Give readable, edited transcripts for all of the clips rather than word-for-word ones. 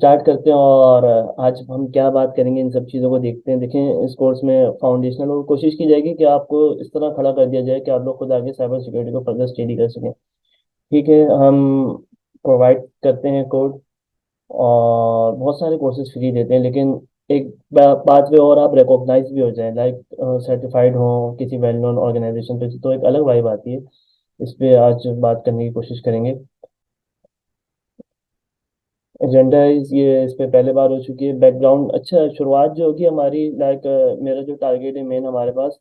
Start करते हैं। और आज हम क्या बात करेंगे इन सब चीज़ों को देखते हैं। देखें, इस कोर्स में फाउंडेशनल और कोशिश की जाएगी कि आपको इस तरह खड़ा कर दिया जाए कि आप लोग खुद आगे साइबर सिक्योरिटी को फर्दर स्टडी कर सकें। ठीक है, हम प्रोवाइड करते हैं कोड और बहुत सारे कोर्सेज फ्री देते हैं, लेकिन एक बात पे और आप रिकॉग्नाइज भी हो जाए, लाइक सर्टिफाइड हो किसी वेल नोन ऑर्गेनाइजेशन पे, तो एक अलग वाइब आती है। इस पे आज बात करने की कोशिश करेंगे। एजेंडा ये इस पे पहले बार हो चुकी है। बैकग्राउंड अच्छा, शुरुआत जो होगी हमारी, लाइक मेरा जो टारगेट है मेन हमारे पास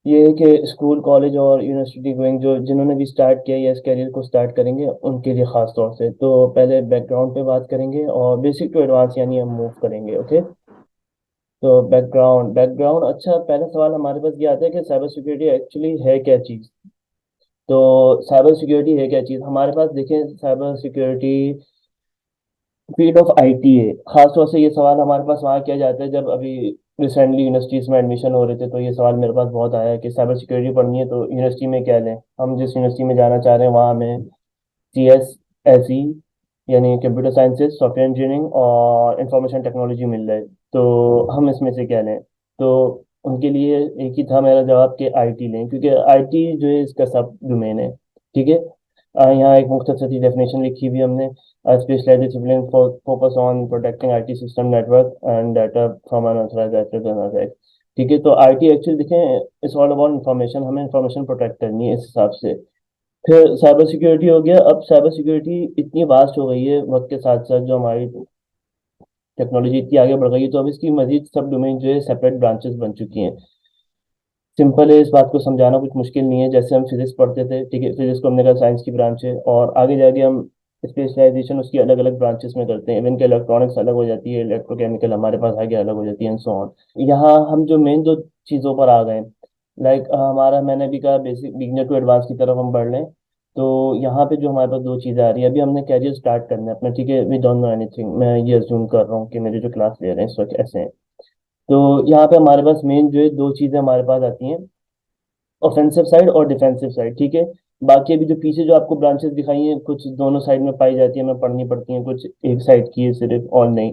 ये है कि स्कूल कॉलेज और यूनिवर्सिटी गोइंग जो जिन्होंने भी स्टार्ट किया या इस कैरियर को स्टार्ट करेंगे उनके लिए खास तौर से। तो पहले बैकग्राउंड पे बात करेंगे और बेसिक टू एडवांस यानी हम मूव करेंगे। ओके, तो बैकग्राउंड बैकग्राउंड अच्छा, पहला सवाल हमारे पास ये आता है कि साइबर सिक्योरिटी एक्चुअली है क्या चीज़। तो साइबर सिक्योरिटी है क्या चीज़ हमारे पास, देखें, cyber security field of IT है। खासतौर से ये सवाल हमारे पास वहाँ किया जाता है जब अभी रिसेंटली यूनिवर्सिटीज में एडमिशन हो रहे थे, तो ये सवाल मेरे पास बहुत आया कि साइबर सिक्योरिटी पढ़नी है तो यूनिवर्सिटी में क्या लें। हम जिस यूनिवर्सिटी में जाना चाह रहे हैं वहाँ हमें सी एस एस ई यानी कंप्यूटर साइंसेज, सॉफ्टवेयर इंजीनियरिंग और इंफॉर्मेशन टेक्नोलॉजी मिल रहा है। तो हम इसमें से क्या लें। तो उनके लिए एक ही था मेरा जवाब कि आईटी लें, क्योंकि आईटी जो है इसका सब डोमेन है। ठीक है, यहाँ एक मुख्तसर सी डेफिनेशन लिखी हुई हमने। Specialised discipline focus on protecting IT system network and data from unauthorised access. ठीक है, तो आईटी एक्चुअली देखें इट्स ऑल अबाउट इन्फॉर्मेशन, हमें इन्फॉर्मेशन प्रोटेक्ट करनी है इस हिसाब से। फिर साइबर सिक्योरिटी हो गया। अब साइबर सिक्योरिटी इतनी वास्ट हो गई है वक्त के साथ साथ, जो हमारी टेक्नोलॉजी इतनी आगे बढ़ गई है, तो अब इसकी मजीद सब डोमेन जो है सेपरेट ब्रांचेस बन चुकी हैं। सिंपल है, इस बात को समझाना कुछ मुश्किल नहीं है। जैसे हम फिजिक्स पढ़ते थे, ठीक है, फिजिक्स को हमने कहा साइंस की ब्रांच है, और आगे जाके हम स्पेशलाइजेशन उसकी अलग अलग ब्रांचेस में करते हैं। इवन के इलेक्ट्रॉनिक्स अलग हो जाती है, इलेक्ट्रोकेमिकल हमारे पास आगे अलग हो जाती है, एंड सो ऑन। यहाँ हम जो मेन दो चीज़ों पर आ गए, लाइक हमारा मैंने भी कहा बेसिक बिगिनर टू एडवांस की तरफ हम बढ़ लें। तो यहाँ पे जो हमारे पास दो चीज़ें आ रही है, अभी हमने कैरियर स्टार्ट करना है अपना, ठीक है, वी डोंट नो एनीथिंग। मैं ये अज्यूम कर रहा हूँ कि मेरे जो क्लास ले रहे हैं इस वक्त ऐसे हैं। तो यहाँ पे हमारे पास मेन जो है दो चीज़ें हमारे पास आती हैं, ऑफेंसिव साइड और डिफेंसिव साइड। ठीक है, बाकी अभी जो पीछे जो आपको ब्रांचेस दिखाई हैं कुछ दोनों साइड में पाई जाती है, हमें पढ़नी पड़ती हैं, कुछ एक साइड की है सिर्फ और नहीं।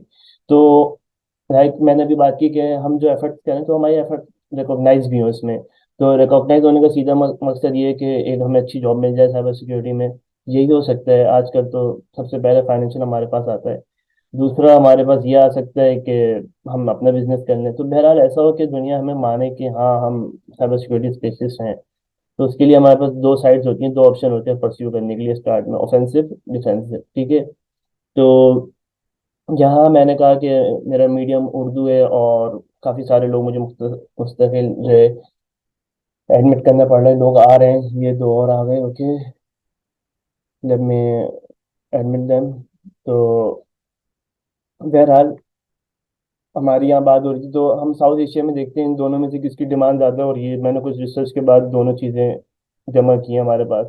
तो लाइक मैंने अभी बात की कि हम जो एफर्ट्स करें तो हमारे एफर्ट रिकॉग्नाइज भी हो इसमें। तो रिकॉग्नाइज होने का सीधा मकसद ये है कि एक हमें अच्छी जॉब मिल जाए साइबर सिक्योरिटी में। यही हो सकता है आजकल। तो सबसे पहले फाइनेंशियल हमारे पास आता है। दूसरा हमारे पास ये आ सकता है कि हम अपना बिजनेस कर लें। तो बहरहाल ऐसा हो कि दुनिया हमें माने कि हाँ हम साइबर सिक्योरिटी स्पेशलिस्ट हैं। तो उसके लिए हमारे पास दो साइड्स होती हैं, दो ऑप्शन होते हैं परस्यू करने के लिए स्टार्ट में, ऑफेंसिव डिफेंसिव। ठीक है, तो यहाँ मैंने कहा कि मेरा मीडियम उर्दू है और काफ़ी सारे लोग मुझे मुस्तकिल जो है एडमिट करना पड़ रहा है, लोग आ रहे हैं, ये दो और आ गए। ओके, जब मैं एडमिट देम, तो बहरहाल हमारी यहाँ बात हो रही थी, तो हम साउथ एशिया में देखते हैं इन दोनों में से किसकी डिमांड ज़्यादा है, और ये मैंने कुछ रिसर्च के बाद दोनों चीज़ें जमा की हैं हमारे पास।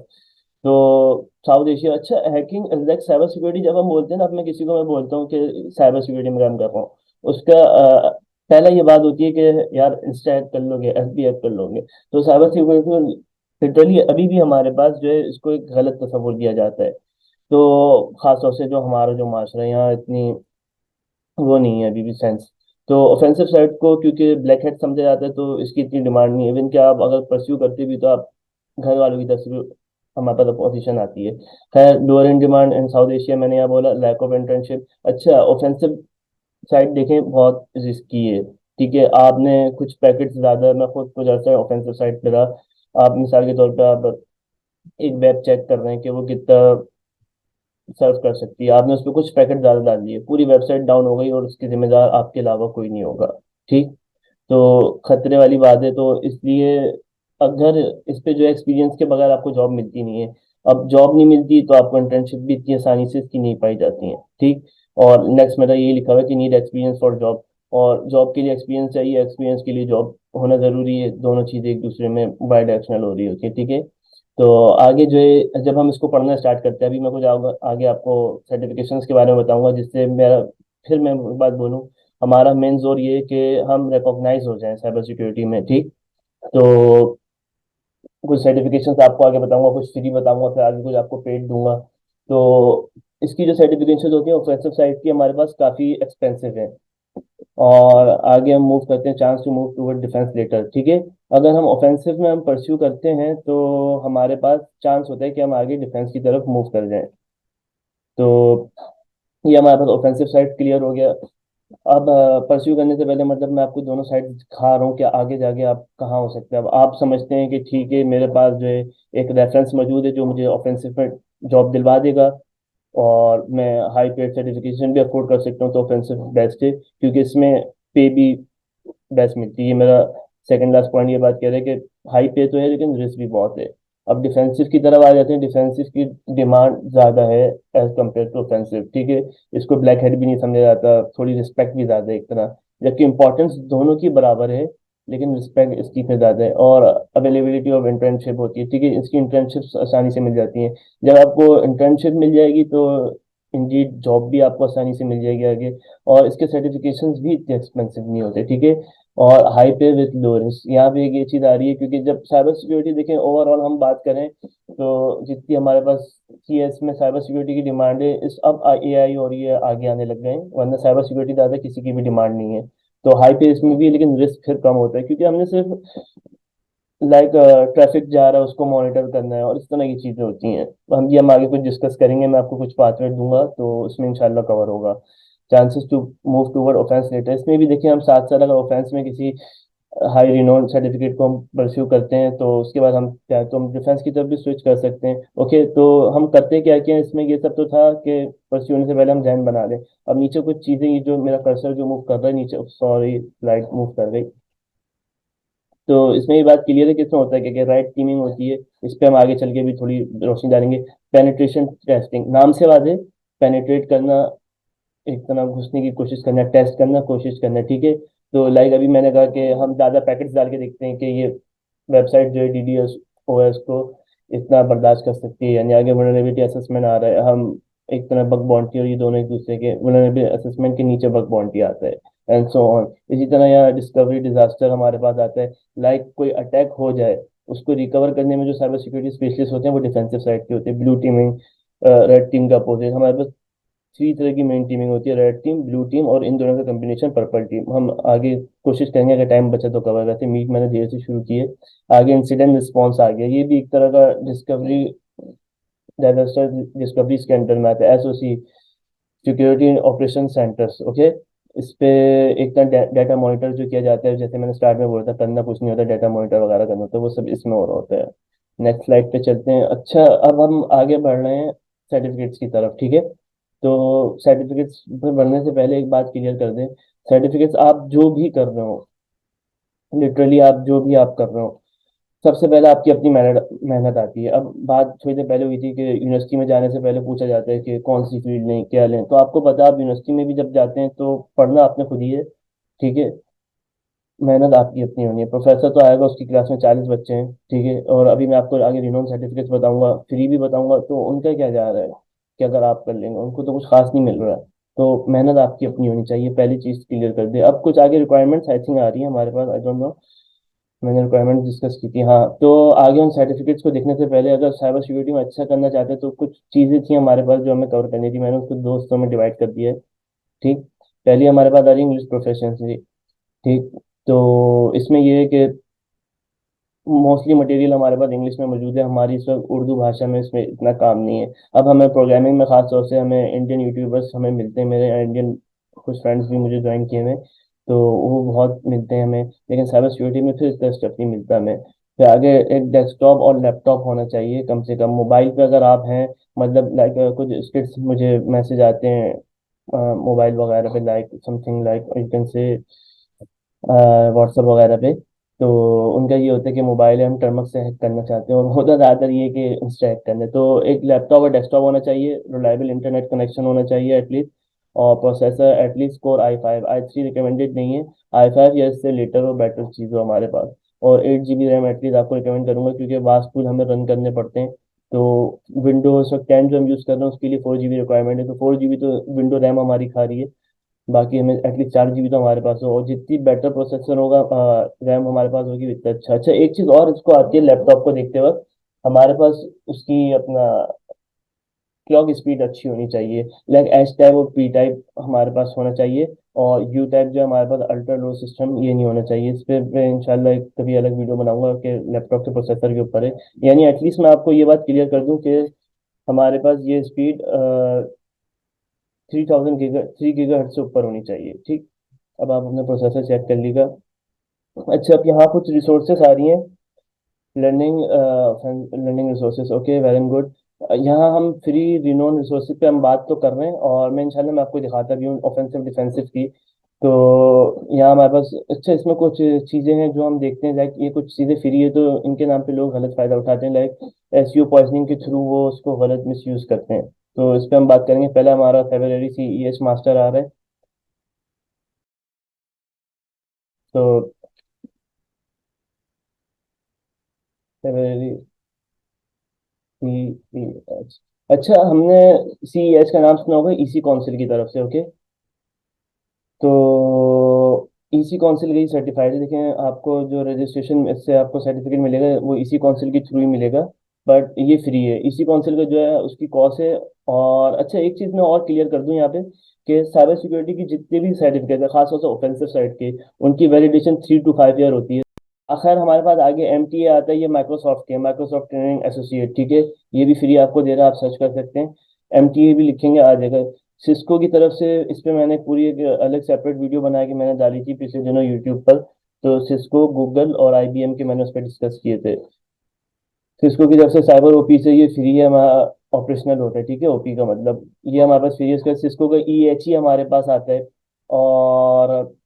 तो साउथ एशिया अच्छा, हैकिंग लाइक साइबर सिक्योरिटी जब हम बोलते हैं ना, अब मैं किसी को मैं बोलता हूँ कि साइबर सिक्योरिटी में काम कर रहा हूँ, उसका पहला ये बात होती है कि यार इंस्टा हैक कर लोगे, एफबी हैक कर लोगे। तो साइबर सिक्योरिटी में लिटरली अभी भी हमारे पास जो है इसको एक गलत तस्वुर दिया जाता है। तो खासतौर से जो हमारा जो माशरा है यहाँ इतनी वो नहीं है अभी भी सेंस। तो ऑफेंसिव साइड को क्योंकि ब्लैक हेड समझा जाता है तो इसकी इतनी डिमांड नहीं है। इवन कि आप अगर परस्यू करते भी तो आप घर वालों की तरफ से भी हमारे पास अपोजिशन आती है। खैर, lower in demand in south Asia, मैंने यहाँ बोला लैक ऑफ इंटर्नशिप। अच्छा, ऑफेंसिव साइड देखें बहुत रिस्की है। ठीक है, आपने कुछ पैकेट्स ज़्यादा, मैं खुद कुछ अर्सा ऑफेंसिव साइड पे रहा। आप मिसाल के तौर पे आप एक वेब चेक कर रहे हैं कि वो कितना सर्व कर सकती है, आपने उस पर कुछ पैकेट ज़्यादा डाल दिए, पूरी वेबसाइट डाउन हो गई और उसके जिम्मेदार आपके अलावा कोई नहीं होगा। ठीक, तो खतरे वाली बात है। तो इसलिए अगर इस पे जो एक्सपीरियंस के बगैर आपको जॉब मिलती नहीं है। अब जॉब नहीं मिलती तो आपको इंटर्नशिप भी इतनी आसानी से इसकी नहीं पाई जाती है। ठीक, और नेक्स्ट मेरा ये लिखा हुआ है कि नीड एक्सपीरियंस फॉर जॉब, और जॉब के लिए एक्सपीरियंस चाहिए, एक्सपीरियंस के लिए जॉब होना जरूरी है। दोनों चीज़ें एक दूसरे में बाय डायरेक्शनल हो रही होती है। ठीक है, तो आगे जो है जब हम इसको पढ़ना स्टार्ट करते हैं, अभी मैं कुछ आगे आपको सर्टिफिकेशंस के बारे में बताऊंगा जिससे मेरा, फिर मैं एक बात बोलूँ, हमारा मेन जोर ये है कि हम रिकॉग्नाइज हो जाएं साइबर सिक्योरिटी में। ठीक, तो कुछ सर्टिफिकेशंस आपको आगे बताऊंगा, कुछ फ्री बताऊंगा, फिर आगे कुछ आपको पेड दूंगा। तो इसकी जो सर्टिफिकेशन होती है ऑफेंसिव साइड की हमारे पास काफ़ी एक्सपेंसिव है। और आगे हम मूव करते हैं, chance to move toward defence letter, ठीक है। अगर हम ऑफेंसिव में हम परस्यू करते हैं तो हमारे पास चांस होता है कि हम आगे डिफेंस की तरफ मूव कर जाएं। तो ये हमारे पास ऑफेंसिव साइड क्लियर हो गया। अब परस्यू करने से पहले मतलब मैं आपको दोनों साइड दिखा रहा हूँ कि आगे जाके आप कहाँ हो सकते हैं। अब आप समझते हैं कि ठीक है मेरे पास जो है एक रेफरेंस मौजूद है जो मुझे ऑफेंसिव में जॉब दिलवा देगा, और मैं हाई पेड सर्टिफिकेशन भी अफोर्ड कर सकता हूँ, तो ऑफेंसिव बेस्ट है क्योंकि इसमें पे भी बेस्ट मिलती है। मेरा सेकंड लास्ट पॉइंट ये बात कह रहा है कि हाई पे तो है लेकिन रिस्क भी बहुत है। अब डिफेंसिव की तरफ आ जाते हैं, डिफेंसिव की डिमांड ज़्यादा है एज कम्पेयर टू ऑफेंसिव, ठीक है। इसको ब्लैक हेड भी नहीं समझा जाता, थोड़ी रिस्पेक्ट भी ज़्यादा है एक तरह, जबकि इंपॉर्टेंस दोनों की बराबर है, लेकिन रिस्पेक्ट इसकी पे ज़्यादा है। और अवेलेबिलिटी ऑफ इंटर्नशिप होती है, ठीक है, इसकी इंटर्नशिप आसानी से मिल जाती है। जब आपको इंटर्नशिप मिल जाएगी तो इंडीड जॉब भी आपको आसानी से मिल जाएगी आगे। और इसके सर्टिफिकेशंस भी इतने एक्सपेंसिव नहीं होते, ठीक है। और हाई पे विद लो रिस्क, यहाँ पे एक ये चीज़ आ रही है क्योंकि जब साइबर सिक्योरिटी देखें ओवरऑल हम बात करें तो जितनी हमारे पास सीएस में साइबर सिक्योरिटी की डिमांड है, इस अब एआई और ये आगे आने लग गए हैं, वरना साइबर सिक्योरिटी ज़्यादा किसी की भी डिमांड नहीं है। तो हाई पे इसमें भी है, लेकिन रिस्क फिर कम होता है क्योंकि हमने सिर्फ लाइक ट्रैफिक जा रहा है उसको मॉनिटर करना है और इस तरह की चीज़ें होती हैं। तो हम आगे कुछ डिस्कस करेंगे, मैं आपको कुछ पाथवे दूंगा तो उसमें इंशाल्लाह कवर होगा। Chances to move toward offence letter, इसमें भी देखिए हम साथ साथ अगर ऑफेंस में किसी हाई रिनोन सर्टिफिकेट को हम परस्यू करते हैं तो उसके बाद हम क्या तो हम डिफेंस की तरफ भी स्विच कर सकते हैं। ओके, तो हम करते क्या क्या इसमें, ये सब तो था कि परस्यू होने से पहले हम जहन बना लें। अब नीचे कुछ चीज़ें, ये जो मेरा कर्सर जो मूव कर रहा है नीचे, सॉरी स्लाइड मूव कर गई, तो इसमें ये बात क्लियर है कि इसमें होता है कि राइट टीमिंग होती है। इस पे हम आगे चल के भी थोड़ी रोशनी डालेंगे। पेनिट्रेशन टेस्टिंग, नाम से बात है, पेनिट्रेट करना, एक तरह घुसने की कोशिश करना, टेस्ट करना, कोशिश करना, ठीक है। तो लाइक अभी मैंने कहा कि हम ज़्यादा पैकेट्स डाल के देखते हैं कि ये वेबसाइट जो है डीडीएस ओएस को इतना बर्दाश्त कर सकती है, यानी आगे वल्नरेबिलिटी असेसमेंट आ रहा है, हम एक तरह बग बाउंटी और ये दोनों एक दूसरे के वल्नरेबिलिटी असेसमेंट के नीचे बग बाउंटी आता है, एंड सो ऑन। इसी तरह यहाँ डिस्कवरी डिजास्टर हमारे पास आता है, लाइक कोई अटैक हो जाए उसको रिकवर करने में जो साइबर सिक्योरिटी स्पेशलिस्ट होते हैं वो डिफेंसिव साइड के होते हैं, ब्लू टीमिंग, रेड टीम का अपोजिट। हमारे पास थ्री तरह की मेन टीमिंग होती है, रेड टीम, ब्लू टीम और इन दोनों का कॉम्बिनेशन पर्पल टीम। हम आगे कोशिश करेंगे, अगर टाइम बचा तो कवर करते, मीट मैंने देर से शुरू की है। आगे इंसिडेंट रिस्पॉन्स आ गया, ये भी एक तरह का डिस्कवरी, डिजास्टर डिस्कवरी इसके अंडर में आता है, SOC, security operation centres, okay. इस पे एक तरह डाटा मॉनिटर जो किया जाता है, जैसे मैंने स्टार्ट में बोला था करना कुछ नहीं होता, डाटा मॉनिटर वगैरह करना होता है, वो सब इसमें हो रहा होता है। नेक्स्ट स्लाइड पे चलते हैं। अच्छा, अब हम आगे बढ़ रहे हैं सर्टिफिकेट्स की तरफ, ठीक है। तो सर्टिफिकेट्स पे बढ़ने से पहले एक बात क्लियर कर दें, सर्टिफिकेट्स आप जो भी कर रहे हो, लिटरली आप जो भी आप कर रहे हो, सबसे पहले आपकी अपनी मेहनत मेहनत आती है। अब बात थोड़ी देर पहले हुई थी कि यूनिवर्सिटी में जाने से पहले पूछा जाता है कि कौन सी फील्ड लें क्या लें, तो आपको पता है आप यूनिवर्सिटी में भी जब जाते हैं तो पढ़ना आपने खुद ही है, ठीक है। मेहनत आपकी अपनी होनी है। प्रोफेसर तो आएगा, उसकी क्लास में 40 बच्चे हैं, ठीक है, और अभी मैं आपको आगे रिनोन सर्टिफिकेट्स बताऊंगा, फ्री भी बताऊंगा, तो उनका क्या जा रहा है कि अगर आप कर लेंगे उनको तो कुछ खास नहीं मिल रहा है। तो मेहनत आपकी अपनी होनी चाहिए, पहली चीज क्लियर कर दे। अब कुछ आगे रिक्वायरमेंट्स आई थिंक आ रही है हमारे पास, आई डोंट नो, मैंने रिक्वायरमेंट डिस्कस की थी, हाँ। तो आगे उन सर्टिफिकेट्स को देखने से पहले अगर साइबर सिक्योरिटी में अच्छा करना चाहते हैं तो कुछ चीज़ें थी हमारे पास जो हमें कवर करनी थी, मैंने उसको दो हिस्सों में डिवाइड कर दिया है, ठीक। पहली हमारे पास आ रही इंग्लिश प्रोफेशंसी, ठीक। तो इसमें ये है कि मोस्टली मटेरियल हमारे पास इंग्लिश में मौजूद है, हमारी इस वक्त उर्दू भाषा में इसमें इतना काम नहीं है। अब हमें प्रोग्रामिंग में खास तौर से हमें इंडियन यूट्यूबर्स हमें मिलते हैं, मेरे इंडियन कुछ फ्रेंड्स भी मुझे ज्वाइन किए हुए हैं, तो वो बहुत मिलते हैं हमें, लेकिन साइबर सिक्योरिटी में फिर इतना स्टफ नहीं मिलता हमें। फिर आगे एक डेस्कटॉप और लैपटॉप होना चाहिए कम से कम। मोबाइल पे अगर आप हैं, मतलब लाइक कुछ स्किट्स मुझे मैसेज आते हैं मोबाइल वगैरह पे, like something like you can say WhatsApp वगैरह पे, तो उनका ये होता है कि मोबाइल हम टर्मक से हैक करना चाहते हैं, और होता ज़्यादातर ये कि इंस्टा हैक करना है। तो एक लैपटॉप और डेस्कटॉप होना चाहिए, रिलायबल इंटरनेट कनेक्शन होना चाहिए एटलीस्ट, और प्रोसेसर एटलीस्ट कोर आई5, आई3 रिकमेंडेड नहीं है, आई5 या इससे लेटर और बेटर चीज़ हो हमारे पास। और 8 GB रैम एटलीस्ट आपको रिकमेंड करूंगा क्योंकि वास्ट टूल हमें रन करने पड़ते हैं। तो विंडोज 10 जो हम यूज़ कर रहे हैं उसके लिए 4 GB रिक्वायरमेंट है, तो 4 GB तो विंडो रैम हमारी खा रही है। बाकी हमें एटलीस्ट 4 GB तो हमारे पास हो, और जितनी बेटर प्रोसेसर होगा, रैम हमारे पास होगी उतना अच्छा। अच्छा, एक चीज़ और इसको आती है लैपटॉप को देखते वक्त, हमारे पास उसकी अपना क्लॉक स्पीड अच्छी होनी चाहिए, लाइक एच टाइप और पी टाइप हमारे पास होना चाहिए। और यू टाइप जो हमारे पास अल्ट्रा लो सिस्टम, ये नहीं होना चाहिए। इस पर मैं इंशाल्लाह एक कभी अलग वीडियो बनाऊंगा कि लैपटॉप के प्रोसेसर के ऊपर है। यानी एटलीस्ट मैं आपको ये बात क्लियर कर दूं कि हमारे पास ये स्पीड 3 गीगा हर्ट्ज से ऊपर होनी चाहिए, ठीक। अब आप अपना प्रोसेसर चेक कर लीजिएगा। अच्छा, अब यहाँ कुछ रिसोर्सेस आ रही हैं। Learning learning resources, okay, very good. यहाँ हम फ्री रिनोन रिसोर्सेज पे हम बात तो कर रहे हैं, और मैं इंशाल्लाह मैं आपको दिखाता भी हूँ ऑफेंसिव डिफेंसिव की। तो यहाँ हमारे पास, अच्छा, इसमें कुछ चीज़ें हैं जो हम देखते हैं, लाइक ये कुछ चीज़ें फ्री है तो इनके नाम पे लोग गलत फायदा उठाते हैं, लाइक एसईओ पॉइजनिंग के थ्रू वो उसको गलत मिस यूज करते हैं। तो इस पे हम बात करेंगे। पहला हमारा फेब्रवरी सीईएस मास्टर आ रहा है। तो फेब्रवरी सीईएस, अच्छा, हमने सीईएस का नाम सुना होगा इसी काउंसिल की तरफ से, ओके। तो इसी काउंसिल का ही सर्टिफाइड है। देखें, आपको जो रजिस्ट्रेशन से आपको सर्टिफिकेट मिलेगा वो इसी काउंसिल के थ्रू ही मिलेगा। बट ये फ्री है, इसी काउंसिल का जो है उसकी कॉस्ट है। और अच्छा, एक चीज़ मैं और क्लियर कर दूं यहाँ पे, कि साइबर सिक्योरिटी की जितने भी सर्टिफिकेट है, खासतौर से ऑफेंसिव साइड के, उनकी वैलिडेशन 3 to 5 ईयर होती है। आखिर हमारे पास आगे एमटीए आता है, ये माइक्रोसॉफ्ट के, माइक्रोसॉफ्ट ट्रेनिंग एसोसिएट, ठीक है। ये भी फ्री आपको दे रहा है, आप सर्च कर सकते हैं। एमटीए भी लिखेंगे आ जाएगा। सिस्को की तरफ से इस पे मैंने पूरी एक अलग सेपरेट वीडियो बना के मैंने डाली थी पिछले दिनों यूट्यूब पर। तो सिस्को, गूगल और आईबीएम के मैंने उस पर डिस्कस किए थे। सिस्को की तरफ से साइबर ओपी से ये फ्री है, हमारा ऑपरेशनल होता है, ठीक है। ओपी का मतलब ये हमारे पास फ्री है। इसका सिस्को का ईएचई हमारे पास आता है। और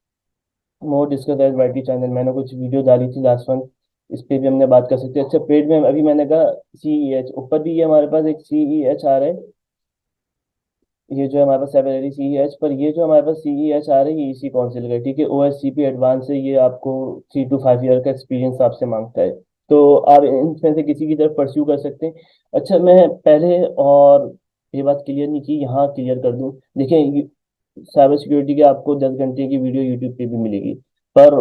मोर डिस्कस एज वाईटी चैनल, मैंने कुछ वीडियो डाली थी लास्ट मंथ, इस पे भी हमने बात कर सकते हैं। अच्छा, पेड में अभी मैंने कहा सीईएच, ऊपर भी ये हमारे पास एक सीईएच आ रहा है। ये जो है हमारे पास 7 सी एच, पर ये जो हमारे पास सीईएच आ रही है, ये इसी काउंसिल का है, ठीक है। ओएससीपी एडवांस से ये आपको 3 to 5 ईयर का एक्सपीरियंस आपसे मांगता है। तो आप इनमें से किसी की तरफ परस्यू कर सकते हैं। अच्छा, मैं पहले और ये बात क्लियर नहीं की, यहाँ क्लियर कर दूं। देखिए, साइबर सिक्योरिटी के आपको 10 घंटे की वीडियो यूट्यूब पे भी मिलेगी, पर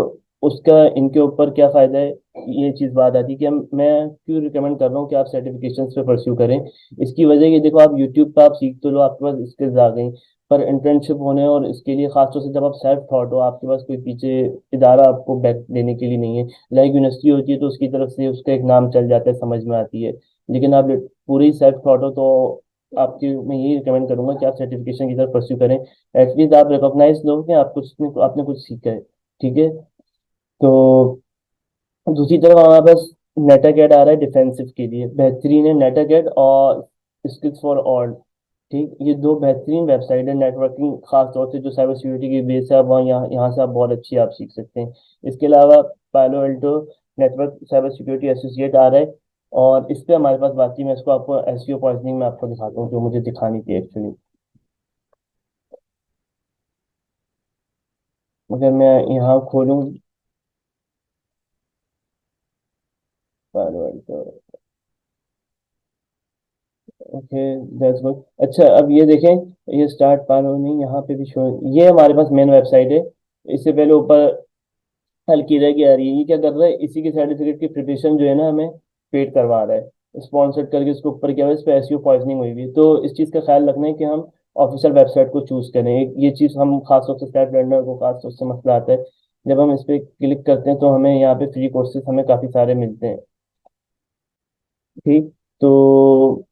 उसका इनके ऊपर क्या फायदा है, ये चीज़ बात आती है कि मैं क्यों रिकमेंड कर रहा हूँ कि आप सर्टिफिकेशन पे परस्यू करें। इसकी वजह ये देखो, आप यूट्यूब पे आप सीख तो लो, आपके पास स्किल्स आ गई, पर इंटर्नशिप होने और इसके लिए खासतौर से जब आप सेल्फ थॉट हो, आपके पास कोई पीछे इदारा आपको बैक देने के लिए नहीं है, लाइक यूनिवर्सिटी होती है तो उसकी तरफ से उसका एक नाम चल जाता है, समझ में आती है। लेकिन आप पूरे ही सेल्फ थॉट हो, तो आपकी मैं यही रिकमेंड करूंगा कि आप सर्टिफिकेशन की तरफ परस्यू करें। एटलीस्ट आप रिकॉग्नाइज लो कि आप कुछ आपने कुछ सीखा है, ठीक है। तो दूसरी तरफ हमारे पास नेटागेट आ रहा है डिफेंसिव के लिए, बेहतरीन है नेटागेट और स्किल्स फॉर ऑल, ठीक। ये दो बेहतरीन वेबसाइट है नेटवर्किंग, खास तौर से जो साइबर सिक्योरिटी की बेस है, आप वहाँ यहाँ यहाँ से आप बहुत अच्छी आप सीख सकते हैं। इसके अलावा Palo Alto network cyber security associate आ रहा है। और इस पे हमारे पास बाकी, मैं इसको आपको एसईओ पॉइजनिंग में आपको दिखाता हूँ जो मुझे दिखानी थी एक्चुअली। अगर मैं यहाँ खोलूँ पालो अल्टो, ओके, दैट्स गुड। अच्छा, अब ये देखें, ये स्टार्ट पालो नहीं, यहाँ पे भी शो, ये हमारे पास मेन वेबसाइट है। इससे पहले ऊपर हल्की रह के आ रही है, ये क्या कर रहा है, इसी के सर्टिफिकेट की प्रिपरेशन जो है ना हमें पेड करवा रहा है, स्पॉन्सर्ड करके इसको ऊपर किया हुआ है। इस पे एसईओ पॉइजनिंग हुई हुई है, तो इस चीज़ का ख्याल रखना है कि हम ऑफिशियल वेबसाइट को चूज करें। ये चीज़ हम खास तौर से स्टार्ट लर्नर को खास तौर से मसला आता है। जब हम इस पे क्लिक करते हैं तो हमें यहाँ पे फ्री कोर्सेज हमें काफ़ी सारे मिलते हैं, ठीक। तो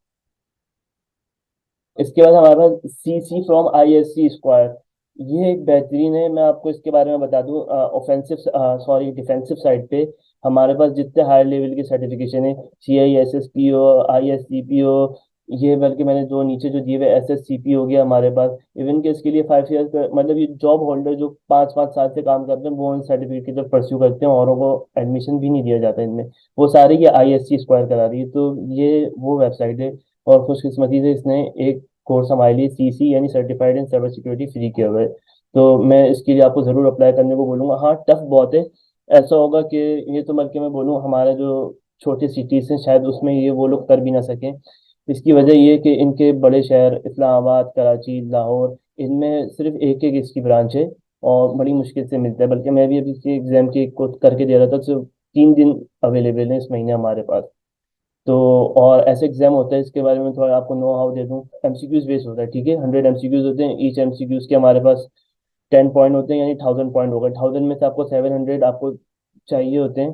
इसके बाद हमारे पास C C from I S C square, ये एक बेहतरीन है। मैं आपको इसके बारे में बता दूं, ऑफेंसिव सॉरी डिफेंसिव साइड पे हमारे पास जितने हायर लेवल की सर्टिफिकेशन है, C I S S P O, I S C P O, ये बल्कि मैंने जो नीचे जो दिए हुए एस एस सी पी हो गया हमारे पास, इवन के इसके लिए 5 ईयर मतलब ये जॉब होल्डर जो 5 5 साल से काम करते हैं वो इन सर्टिफिकेट की तरफ परस्यू करते हैं, औरों को एडमिशन भी नहीं दिया जाता इनमें। वो सारे ये आई एस सी स्क्वायर करा रही है, तो ये वो वेबसाइट है। और खुशकिस्मती से इसने एक कोर्स हमारे लिए सीसी यानी सर्टिफाइड इन साइबर सिक्योरिटी फ्री किया हुआ है। तो मैं इसके लिए आपको ज़रूर अप्लाई करने को बोलूँगा। हाँ, टफ बहुत है। ऐसा होगा कि ये तो बल्कि मैं बोलूँ हमारे जो छोटे सिटीज़ हैं शायद उसमें ये वो लोग कर भी ना सकें। इसकी वजह ये है कि इनके बड़े शहर इस्लामाबाद, कराची, लाहौर, इनमें सिर्फ एक एक इसकी ब्रांच है, और बड़ी मुश्किल से मिलता है। बल्कि मैं भी अभी इसके एग्जाम की को करके दे रहा था, सिर्फ 3 दिन अवेलेबल है इस महीने हमारे पास। तो और ऐसे एग्जाम होता है, इसके बारे में थोड़ा आपको नो हाउ दे दूं। एमसीक्यूज बेस्ड होता है, ठीक है। 100 एमसीक्यूज होते हैं, ईच एमसीक्यूज के हमारे पास 10 पॉइंट होते हैं, यानी 1000 पॉइंट होगा। 1000 में से आपको 700 आपको चाहिए होते हैं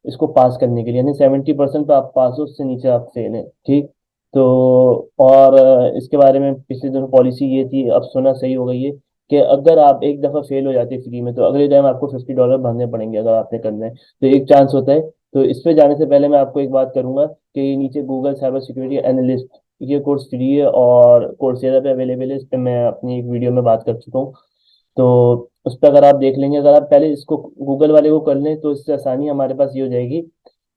इसको पास करने के लिए, यानी 70% पे आप पास हो, उससे नीचे आप फेल हैं, ठीक। तो और इसके बारे में पिछले दिनों पॉलिसी ये थी, अब सुना सही हो गई है, कि अगर आप एक दफ़ा फेल हो जाते फ्री में, तो अगले टाइम आपको $50 भरने पड़ेंगे अगर आपने करना है। तो एक चांस होता है। तो इस पे जाने से पहले मैं आपको एक बात करूंगा कि ये नीचे गूगल साइबर सिक्योरिटी एनालिस्ट, ये कोर्स फ्री है और कोर्सेरा पे अवेलेबल है। इस पे मैं अपनी एक वीडियो में बात कर चुका हूँ। तो उस पर अगर आप देख लेंगे, अगर आप पहले इसको गूगल वाले को कर लें, तो इससे आसानी हमारे पास ये हो जाएगी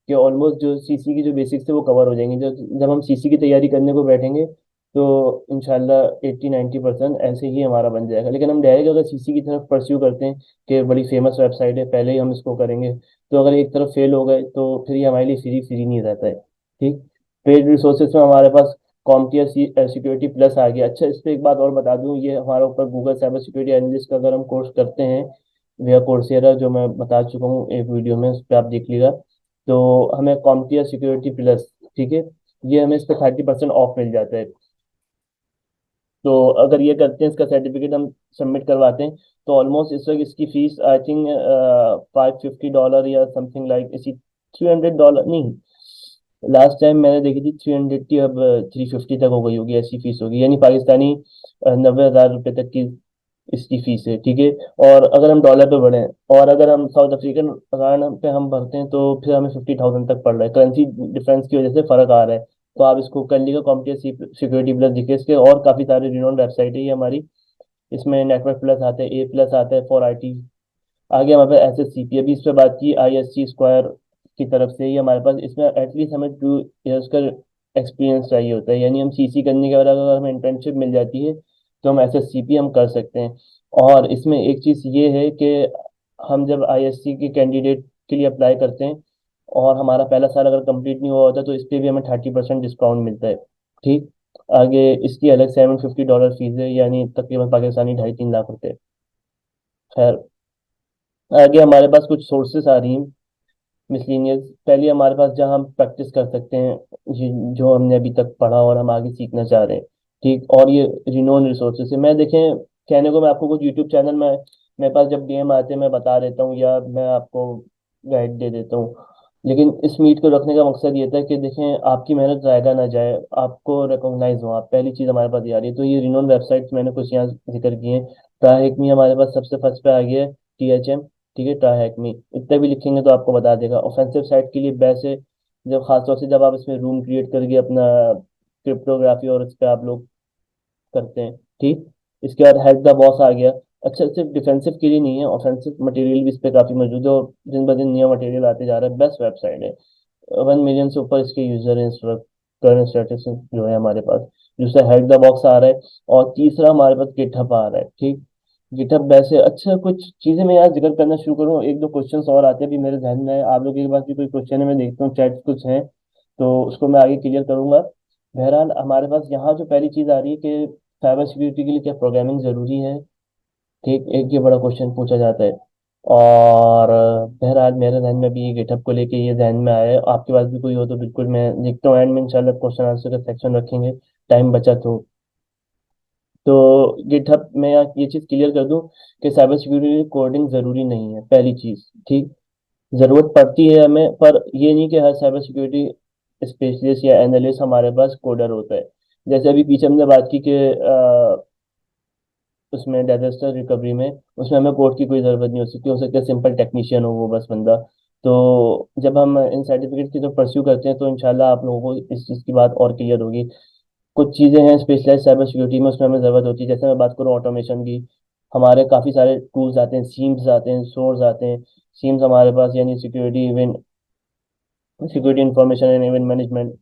कि ऑलमोस्ट जो सीसी की जो बेसिक्स है वो कवर हो जाएंगे। जब हम सीसी की तैयारी करने को बैठेंगे, तो इंशाल्लाह 80-90% ऐसे ही हमारा बन जाएगा। लेकिन हम डायरेक्ट अगर सीसी की तरफ परस्यू करते हैं कि बड़ी फेमस वेबसाइट है, पहले ही हम इसको करेंगे, तो अगर एक तरफ फेल हो गए तो फिर ये हमारे लिए फ्री फ्री नहीं रहता है, ठीक। पेड रिसोर्सेज में हमारे पास कॉम्पिया सिक्योरिटी प्लस आ गया। अच्छा, इस पे एक बात और बता दूं, ये हमारे ऊपर गूगल साइबर सिक्योरिटी एनालिस्ट का अगर हम कोर्स करते हैं via कोर्सेरा, जो मैं बता चुका हूँ एक वीडियो में, उस पर आप देख लीजिएगा। तो हमें कॉम्पिया सिक्योरिटी प्लस, ठीक है, ये हमें इस पे 30% ऑफ मिल जाता है। तो अगर ये करते हैं, इसका सर्टिफिकेट हम सबमिट करवाते हैं, तो ऑलमोस्ट इस वक्त इसकी फीस आई थिंक $550 या समथिंग लाइक इसी, $300 नहीं, लास्ट टाइम मैंने देखी थी 300 की, अब 350 तक हो गई होगी, ऐसी फीस होगी, यानी पाकिस्तानी 90,000 रुपये तक की इसकी फीस है, ठीक है। और अगर हम डॉलर पे बढ़े, और अगर हम साउथ अफ्रीकन रन पे हम भरते हैं, तो फिर हमें 50,000 तक पड़ रहा है, करेंसी डिफरेंस की वजह से फर्क आ रहा है। तो आप इसको कर लीजिएगा, कॉम्पिटिटिव सिक्योरिटी प्लस दिखे इसके, और काफ़ी सारे रिनोन वेबसाइट है ये हमारी। इसमें नेटवर्क प्लस आता है, ए प्लस आता है फॉर आईटी, आगे हमारे पास एसएससीपी, अभी इस पर बात की आईएससी स्क्वायर की तरफ से ही हमारे पास, इसमें एटलीस्ट हमें 2 इयर्स का एक्सपीरियंस चाहिए होता है, यानी हम सीसी करने के बाद अगर हमें इंटर्नशिप मिल जाती है, तो हम एसएससीपी हम कर सकते हैं। और इसमें एक चीज़ ये है कि हम जब आईएससी के कैंडिडेट के लिए अप्लाई करते हैं, और हमारा पहला साल अगर कंप्लीट नहीं हुआ होता, तो इस पे भी हमें 30% डिस्काउंट मिलता है, ठीक। आगे इसकी अलग $750 फीस है, यानी तकरीबन पाकिस्तानी 2.5-3 लाख रुपए। खैर, आगे हमारे पास कुछ सोर्सेस आ रही हैं मिसलीनियस। पहले हमारे पास जहाँ हम प्रैक्टिस कर सकते हैं, जो हमने अभी तक पढ़ा और हम आगे सीखना चाह रहे हैं, ठीक। और ये रिनोन रिसोर्सेज है, मैं देखें, कहने को मैं आपको कुछ यूट्यूब चैनल में मेरे पास जब डीएम आते हैं मैं बता देता हूँ, या मैं आपको गाइड दे देता हूँ। लेकिन इस मीट को रखने का मकसद ये था कि देखें, आपकी मेहनत जाएगा ना जाए, आपको रिकॉग्नाइज हो आप, पहली चीज़ हमारे पास ये आ रही है। तो ये रिनोन वेबसाइट्स मैंने कुछ यहाँ जिक्र किए हैं। ट्राहिकमी हमारे पास सबसे फर्स्ट पे आ गया है, THM, ठीक है। ट्राहिकमी इतना भी लिखेंगे तो आपको बता देगा। ऑफेंसिव साइट के लिए बेस्ट है, जब खासतौर से जब आप इसमें रूम क्रिएट करके अपना क्रिप्टोग्राफी और इस पे आप लोग करते हैं, ठीक। इसके बाद हेल्प द बॉस आ गया। अच्छा, सिर्फ डिफेंसिव के लिए नहीं है, ऑफेंसिव मटेरियल भी इस पे काफ़ी मौजूद है, और दिन ब दिन नया मटेरियल आते जा रहा है। बेस्ट वेबसाइट है, 1 मिलियन से ऊपर इसके यूजर हैं इस वक्त, करंट स्टेटस जो है हमारे पास। दूसरा हेल्प द बॉक्स आ रहा है, और तीसरा हमारे पास गिटहब आ रहा है, ठीक। गिटहब वैसे अच्छा, कुछ चीज़ें मैं यहाँ जिक्र करना शुरू करूँ, एक दो क्वेश्चंस और आते हैं भी मेरे ध्यान में, आप लोगों के पास भी कोई क्वेश्चन है मैं देखता हूँ चैट कुछ है, तो उसको मैं आगे क्लियर करूंगा। बहरहाल हमारे पास यहाँ जो पहली चीज़ आ रही है कि साइबर सिक्योरिटी के लिए क्या प्रोग्रामिंग ज़रूरी है, ठीक, एक ये बड़ा क्वेश्चन पूछा जाता है। और बहरहाल मेरे ध्यान में भी ये गिटहब को लेके ये ध्यान में आया है, आपके पास भी कोई हो तो बिल्कुल मैं देखता हूँ, एंड में इंशाल्लाह क्वेश्चन आंसर का सेक्शन रखेंगे, टाइम बचा तो। तो गिटहब में यहाँ ये चीज़ क्लियर कर दूं कि साइबर सिक्योरिटी कोडिंग ज़रूरी नहीं है, पहली चीज़, ठीक। ज़रूरत पड़ती है हमें, पर ये नहीं कि हर साइबर सिक्योरिटी स्पेशलिस्ट या एनालिस्ट हमारे पास कोडर होता है। जैसे अभी पीछे हमने बात की कि उसमें डिजास्टर रिकवरी में, उसमें हमें कोड की कोई ज़रूरत नहीं हो सकता है सिंपल टेक्नीशियन हो वो बस बंदा। तो जब हम इन सर्टिफिकेट की तो परस्यू करते हैं, तो इंशाल्लाह आप लोगों को इस चीज़ की बात और क्लियर होगी। कुछ चीज़ें हैं स्पेशलाइज साइबर सिक्योरिटी में, उसमें हमें ज़रूरत होती है। जैसे मैं बात करूँ ऑटोमेशन की, हमारे काफ़ी सारे टूल्स आते हैं, सीम्स आते हैं, सोर्स आते हैं। सीम्स हमारे पास यानी security information and event management,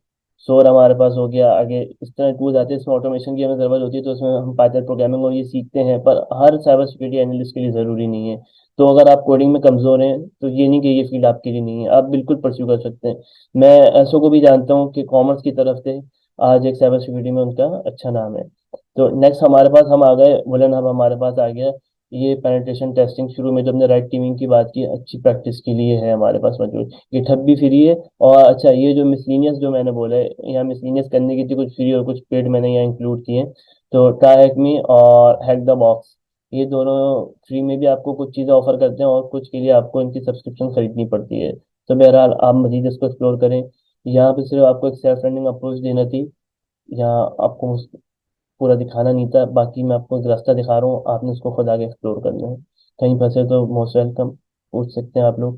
सोर हमारे पास हो गया। आगे इस तरह टूल्स आते हैं, इसमें ऑटोमेशन की हमें ज़रूरत होती है, तो उसमें हम पाइथन प्रोग्रामिंग और ये सीखते हैं, पर हर साइबर सिक्योरिटी एनालिस्ट के लिए ज़रूरी नहीं है। तो अगर आप कोडिंग में कमज़ोर हैं, तो ये नहीं कि ये फील्ड आपके लिए नहीं है, आप बिल्कुल परस्यू कर सकते हैं। मैं ऐसो को भी जानता हूँ कि कॉमर्स की तरफ से आज एक साइबर सिक्योरिटी में उनका अच्छा नाम है। तो नेक्स्ट हमारे पास हम आ गए, वुलन हब हमारे पास आ गया। ये पेनिट्रेशन टेस्टिंग शुरू में जब हमने रेड टीमिंग की बात की, अच्छी प्रैक्टिस के लिए है हमारे पास मौजूद। गिटहब भी फ्री है। और अच्छा, ये जो मिसलीनियस जो मैंने बोला है, यहाँ मिसलीनियस करने की थी, कुछ फ्री और कुछ पेड मैंने यहाँ इंक्लूड किए हैं। तो ट्राई हैक मी और हैक द बॉक्स, ये दोनों फ्री में भी आपको कुछ चीज़ें ऑफर करते हैं, और कुछ के लिए आपको इनकी सब्सक्रिप्शन खरीदनी पड़ती है। तो बहरहाल आप मजीद इसको एक्सप्लोर करें। यहाँ पे सिर्फ आपको एक सेल्फ रनिंग अप्रोच देना थी, यहाँ आपको पूरा दिखाना नहीं था। बाकी मैं आपको एक रास्ता दिखा रहा हूँ, आपने उसको खुद आगे एक्सप्लोर करना है। कहीं फंसे तो मोस्ट वेलकम, पूछ सकते हैं आप लोग।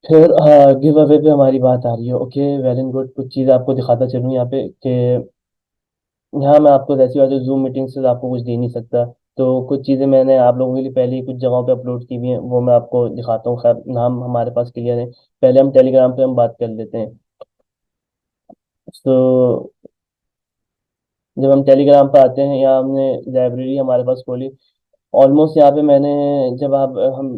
फिर गिव अवे पे हमारी बात आ रही है। ओके, वेल एंड गुड, कुछ चीज़ आपको दिखाता चलूँ यहाँ पे कि यहाँ मैं आपको ऐसी बात है, जूम मीटिंग से आपको कुछ दे नहीं सकता। तो कुछ चीज़ें मैंने आप लोगों के लिए पहले ही कुछ जगहों पे अपलोड की हुई हैं, वो मैं आपको दिखाता हूँ। खैर, नाम हमारे पास क्लियर है। पहले हम टेलीग्राम पे हम बात कर लेते हैं। तो जब हम टेलीग्राम पे आते हैं, यहाँ हमने लाइब्रेरी हमारे पास खोली। ऑलमोस्ट यहाँ पे मैंने, जब आप हम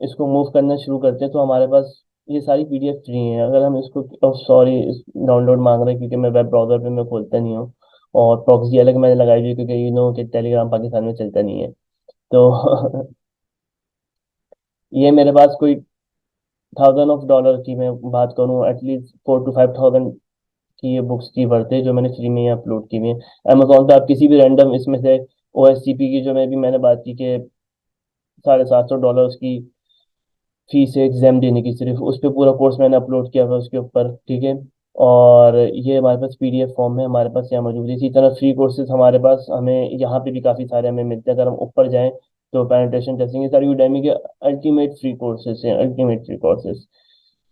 इसको मूव करना शुरू करते हैं, तो हमारे पास ये सारी पीडीएफ फ्री हैं। अगर हम इसको, सॉरी, डाउनलोड मांग रहे हैं क्योंकि मैं वेब ब्राउजर पे मैं खोलता नहीं हूँ। और प्रॉक्सी अलग मैंने लगाई हुई है, क्योंकि यू नो कि टेलीग्राम पाकिस्तान में चलता नहीं है। तो ये मेरे पास कोई $1000 की मैं बात करूँ, एटलीस्ट 4 to 5 thousand की ये बुक्स की वर्थ है, जो मैंने फ्री में ही अपलोड की हुई है। अमेजोन पे आप किसी भी रैंडम इसमें से, OSCP की जो मैं भी मैंने बात की कि $750 उसकी फीस है एग्जाम देने की, सिर्फ उस पे पूरा कोर्स मैंने अपलोड किया हुआ है उसके ऊपर, ठीक है। और ये हमारे पास पीडीएफ फॉर्म है, हमारे पास यहाँ मौजूद है। इसी तरह फ्री कोर्सेज हमारे पास, हमें यहाँ पे भी काफ़ी सारे हमें मिलते हैं। अगर हम ऊपर जाएं तो पेनिट्रेशन टेस्टिंग, ये सारी यूडेमी के अल्टीमेट फ्री कोर्सेज हैं, अल्टीमेट फ्री कोर्सेज।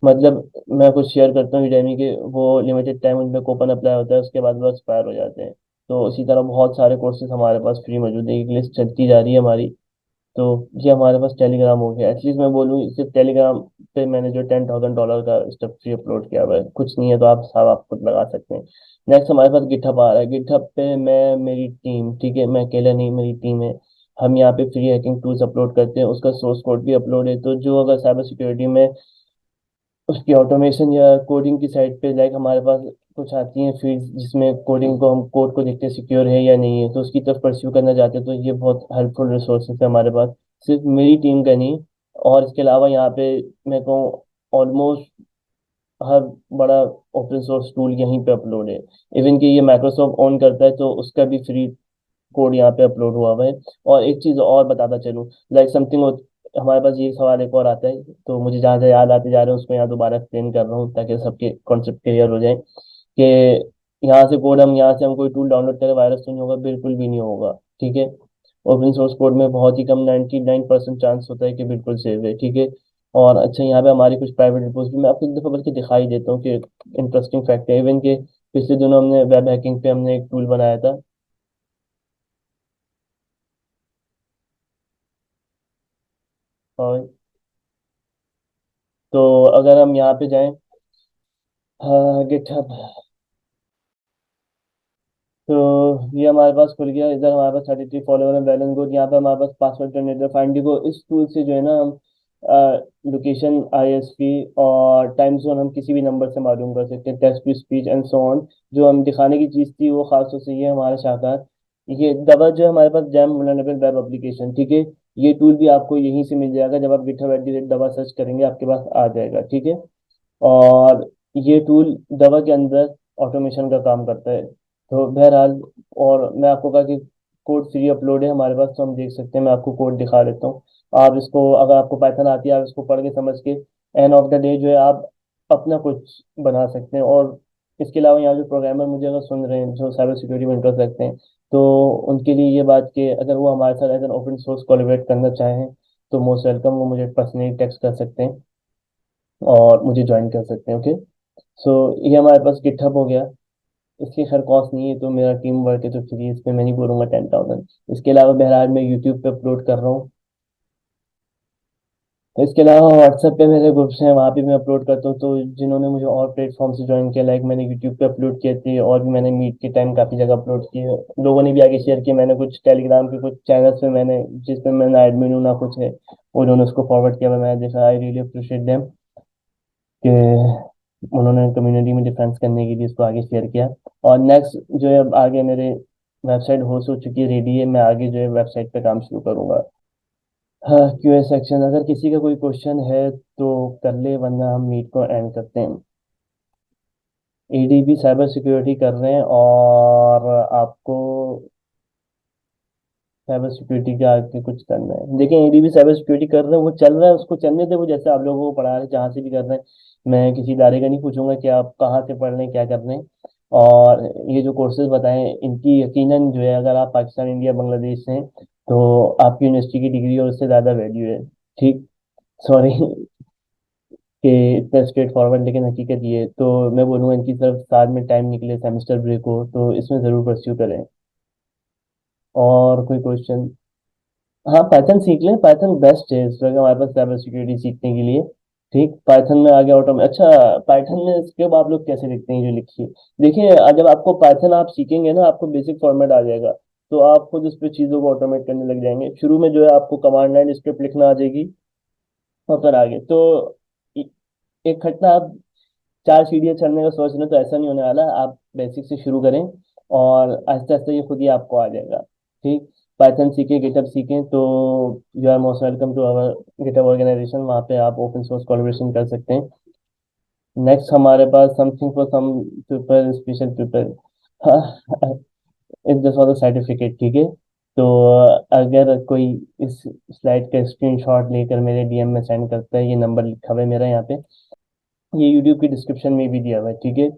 मतलब मैं कुछ शेयर करता हूँ यूडेमी के, वो लिमिटेड टाइम उनमें कूपन अप्लाई होता है, उसके बाद वो एक्सपायर हो जाते हैं। तो इसी तरह बहुत सारे कोर्सेज हमारे पास फ्री मौजूद है, एक लिस्ट चलती जा रही है हमारी। तो ये हमारे पास टेलीग्राम हो गया। एटलीस्ट मैं बोलूँ, सिर्फ टेलीग्राम पे मैंने जो $10,000 का स्टफ फ्री अपलोड किया हुआ है, कुछ नहीं है तो आप साहब आप खुद लगा सकते हैं। नेक्स्ट हमारे पास गिटहब आ रहा है। गिटहब पे मैं, मेरी टीम, ठीक है, मैं अकेला नहीं, मेरी टीम है। हम यहाँ पे फ्री हैकिंग टूल्स अपलोड करते हैं, उसका सोर्स कोड भी अपलोड है। तो जो अगर साइबर सिक्योरिटी में उसकी ऑटोमेशन या कोडिंग की साइड पे, लाइक हमारे पास कुछ आती हैं फील्ड्स जिसमें कोडिंग को, हम कोड को देखते हैं सिक्योर है या नहीं है, तो उसकी तरफ परस्यू करना चाहते हैं, तो ये बहुत हेल्पफुल रिसोर्सेज है हमारे पास। सिर्फ मेरी टीम का नहीं, और इसके अलावा यहाँ पे मैं कहूँ ऑलमोस्ट हर बड़ा ओपन सोर्स टूल यहीं पे अपलोड है। इवन कि ये माइक्रोसॉफ्ट ओन करता है, तो उसका भी फ्री कोड यहाँ पे अपलोड हुआ हुआ है। और एक चीज़ और बताता चलूँ, लाइक समथिंग, हमारे पास ये सवाल एक और आता है, तो मुझे जहाँ से याद आते जा रहे हैं उसको यहाँ दोबारा एक्सप्लेन कर रहा हूँ, ताकि सबके कॉन्सेप्ट क्लियर हो जाए कि यहाँ से कोड, हम यहाँ से हम कोई टूल डाउनलोड करें, वायरस तो नहीं होगा, बिल्कुल भी नहीं होगा, ठीक है। ओपन सोर्स कोड में बहुत ही कम, 99% चांस होता है कि बिल्कुल सेव है, ठीक है। और अच्छा, यहाँ पे हमारी कुछ प्राइवेट रिपोर्ट भी मैं आपको एक दफ़ा बल्कि दिखाई देता हूँ कि इंटरेस्टिंग फैक्ट है। इवन के पिछले दिनों हमने वेब हैकिंग पे हमने एक टूल बनाया था। और तो अगर हम यहाँ पे जाएं, हाँ, गिटहब, तो ये हमारे पास खुल गया। इधर हमारे पास 33 फॉलोअर है, वेल एंड गुड। यहाँ पे हमारे पास पासवर्ड जनरेटर फाइंडी को, इस टूल से जो है ना, हम लोकेशन, आईएसपी और टाइम जोन हम किसी भी नंबर से मालूम कर सकते हैं, text to speech and so on. जो हम दिखाने की चीज़ थी वो खास तौर से ये हमारा शानदार, ये दवा जो है हमारे पास, जैम वल्नरेबल वेब एप्लीकेशन, ठीक है। ये टूल भी आपको यहीं से मिल जाएगा, जब आप गिटहब दवा सर्च करेंगे आपके पास आ जाएगा, ठीक है। और ये टूल दवा के अंदर ऑटोमेशन का काम करता है। तो बहरहाल, और मैं आपको कहा कि कोड फ्री अपलोड है हमारे पास, तो हम देख सकते हैं। मैं आपको कोड दिखा देता हूँ। आप इसको, अगर आपको पाइथन आती है, आप इसको पढ़ के समझ के एंड ऑफ द डे जो है आप अपना कुछ बना सकते हैं। और इसके अलावा यहाँ जो प्रोग्रामर मुझे अगर सुन रहे हैं, जो साइबर सिक्योरिटी में इंटरेस्ट रखते हैं, तो उनके लिए ये बात कि अगर वो हमारे साथ as an open source collaborate करना चाहें, तो मोस्ट वेलकम, वो मुझे पर्सनली टेक्स्ट कर सकते हैं और मुझे ज्वाइन कर सकते हैं, ओके। सो ये हमारे पास गिटहब हो गया। इसकी खैर कॉस्ट नहीं है, तो मेरा टीम वर्क है तो फ्री, इस पे मैं नहीं बोलूँगा 10,000। इसके अलावा बहरहाल मैं यूट्यूब पे अपलोड कर रहा हूँ। इसके अलावा व्हाट्सएप पे मेरे ग्रुप्स हैं, वहाँ पे मैं अपलोड करता हूँ। तो जिन्होंने मुझे और प्लेटफॉर्म से ज्वाइन किया, लाइक मैंने यूट्यूब पे अपलोड किए थे, और भी मैंने मीट के टाइम काफ़ी जगह अपलोड किए, लोगों ने भी आगे शेयर किया। मैंने कुछ टेलीग्राम पे कुछ चैनल्स पे मैंने, जिसपे मैं ना एडमिन हूँ ना कुछ है, उन्होंने उसको फॉरवर्ड किया, मैंने देखा, आई रियली अप्रिशिएट देम कि उन्होंने कम्युनिटी में डिफेंस करने के लिए इसको आगे शेयर किया। और नेक्स्ट जो है, अब आगे मेरे वेबसाइट होस्ट हो चुकी है, रेडी है, मैं आगे जो है वेबसाइट पे काम शुरू करूंगा। हाँ, क्यूए सेक्शन, अगर किसी का कोई क्वेश्चन है तो कर ले, वरना हम मीट को एंड करते हैं। एडीबी साइबर सिक्योरिटी कर रहे हैं, और आपको साइबर सिक्योरिटी के आगे कुछ करना है? देखिए, एडीबी साइबर सिक्योरिटी कर रहे हैं, वो चल रहा है, उसको चलने दे, वो जैसे आप लोगों को पढ़ा रहे हैं, जहाँ से भी कर रहे हैं। मैं किसी इदारे का नहीं पूछूंगा कि आप कहाँ से पढ़ रहे हैं, क्या कर रहे हैं। और ये जो कोर्सेज बताएं, इनकी यकीनन जो है, अगर आप पाकिस्तान, इंडिया, बांग्लादेश से हैं तो आपकी यूनिवर्सिटी की डिग्री और उससे ज़्यादा वैल्यू है। ठीक। सॉरी कि इतना स्ट्रेट फॉरवर्ड, लेकिन हकीकत ये है। तो मैं बोलूँगा इनकी तरफ साथ में टाइम निकले, सेमेस्टर ब्रेक हो तो इसमें ज़रूर परस्यू करें। और कोई क्वेश्चन? हाँ, पाइथन सीख लें, पाइथन बेस्ट है इस वक्त हमारे पास साइबर सिक्योरिटी सीखने के लिए। ठीक, पाइथन में आगे ऑटो में, अच्छा, पाइथन में स्क्रिप्ट आप लोग कैसे लिखते हैं जो लिखी है? देखिए, जब आपको पाइथन आप सीखेंगे ना, आपको बेसिक फॉर्मेट आ जाएगा, तो आप खुद उस पर चीज़ों को ऑटोमेट करने लग जाएंगे। शुरू में जो है आपको कमांड लाइन स्क्रिप्ट लिखना आ जाएगी, और फिर आगे तो इ- एक खट्टा आप चार सीढ़ियाँ चढ़ने का सोच रहे हैं, तो ऐसा नहीं होने वाला। आप बेसिक से शुरू करें, और आहिस्ते आहिस्ते ये खुद ही आपको आ जाएगा। ठीक। पाइथन सीखें, गिटहब सीखें, तो you are most welcome to our GitHub organisation. वहाँ पे आप ओपन सोर्स कोलैबोरेशन कर सकते हैं। नेक्स्ट हमारे पास something for some people, special people. हाँ, इस जस्ट फॉर द सर्टिफिकेट, ठीक है। तो अगर कोई इस स्लाइड का स्क्रीनशॉट लेकर मेरे डीएम में सेंड करता है, ये नंबर लिखा हुआ है मेरा यहाँ पे, ये यूट्यूब की डिस्क्रिप्शन में भी दिया हुआ है, ठीक है।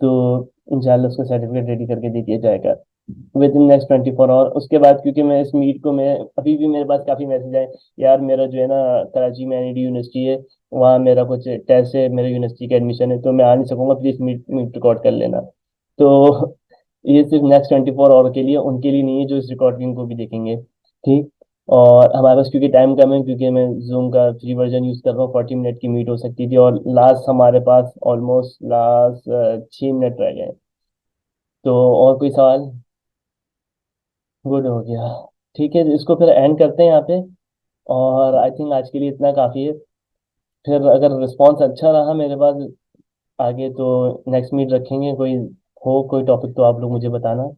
तो इंशाल्लाह उसका सर्टिफिकेट रेडी करके दे दिया जाएगा विद इन नेक्स्ट 24 आवर। उसके बाद, क्योंकि मैं इस मीट को, मैं अभी भी मेरे पास काफ़ी मैसेज आए, यार मेरा जो है ना, कराची में एनईडी यूनिवर्सिटी है, वहाँ मेरा कुछ टेस्ट है, मेरे यूनिवर्सिटी का एडमिशन है, तो मैं आ नहीं सकूंगा, प्लीज़ मीट मीट रिकॉर्ड कर लेना। तो ये सिर्फ नेक्स्ट 24 आवर के लिए, उनके लिए नहीं है जो इस रिकॉर्डिंग को भी देखेंगे। ठीक। और हमारे पास क्योंकि टाइम कम है, क्योंकि मैं जूम का फ्री वर्जन यूज़ कर रहा हूँ, 40 मिनट की मीट हो सकती थी, और लास्ट हमारे पास ऑलमोस्ट लास्ट 6 मिनट रह गए। तो और कोई सवाल? गुड हो गया। ठीक है, इसको फिर एंड करते हैं यहाँ पे। और आई थिंक आज के लिए इतना काफ़ी है। फिर अगर रिस्पॉन्स अच्छा रहा मेरे पास, आगे तो नेक्स्ट मीट रखेंगे। कोई हो कोई टॉपिक तो आप लोग मुझे बताना।